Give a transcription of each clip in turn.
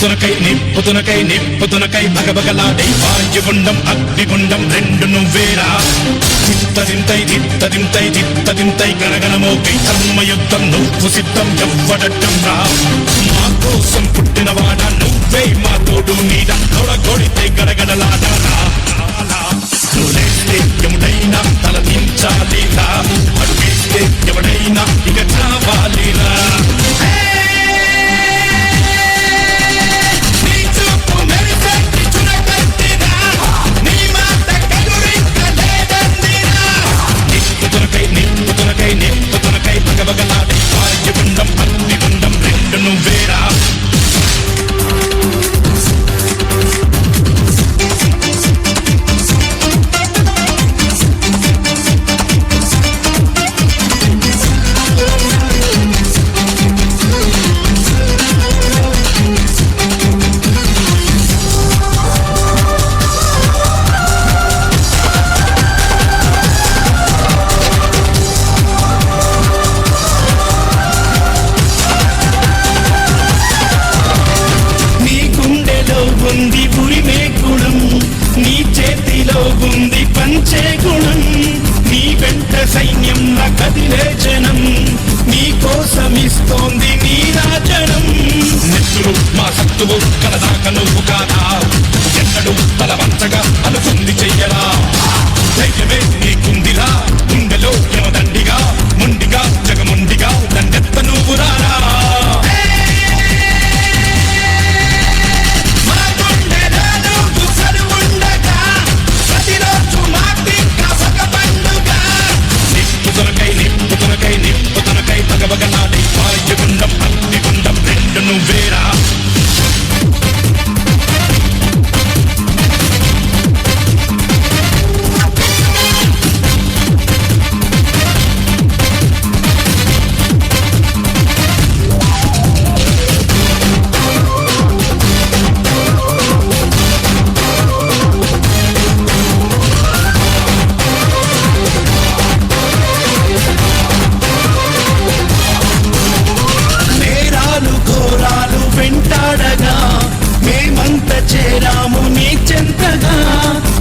నిప్పుతునకై బగబగలాడే వాయుగుండం అగ్నిగుండం రెండు నువ్వేరా తిత్తదింతై గణగణమోకై ధర్మయుద్ధం నువ్వు సిద్ధం ఎవ్వడట్టం రా మా కోసం పుట్టినవాడ నువ్వే మా తోడు నీడ తొడగొడితే గడగడలాడాలా నువ్వులేస్తే ఎముడైనా తల దించాలిరా అడుగేస్తే ఎవడైనా ఇక చావాలిరా నిప్పుతునకై బగబగలాడే వాయుగుండం అగ్నిగుండం రెండు నువ్వేరా ఉంది ఉరిమే గుణం నీ చేతిలో ఉంది పంచే గుణం నీ వెంట సైన్యంలా కదిలే జనం నీ కోసమిస్తోంది నీ రాజనం నెత్తులు మా సత్తువు కలదాక నువ్వు కాదా ఎన్నడు బలవంచగా అనుకుంది చెయ్యరా ధైర్యమే నీకుందిరా గుండెలో యమదండిగా ముండిగా జగముండిగా దండెత్త నువ్వు రారా నిప్పుతునకై బగబగలాడే వాయుగుండం అగ్నిగుండం రెండు నువ్వేరా చేరాము నీ చెంతగా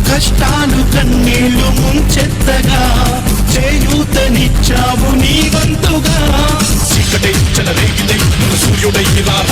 కష్టాలు కన్నీళ్లు ముంచెత్తగా చేయూతనిచ్చావు నీ వంతుగా చీకటి చెలరేగితే సూర్యుడై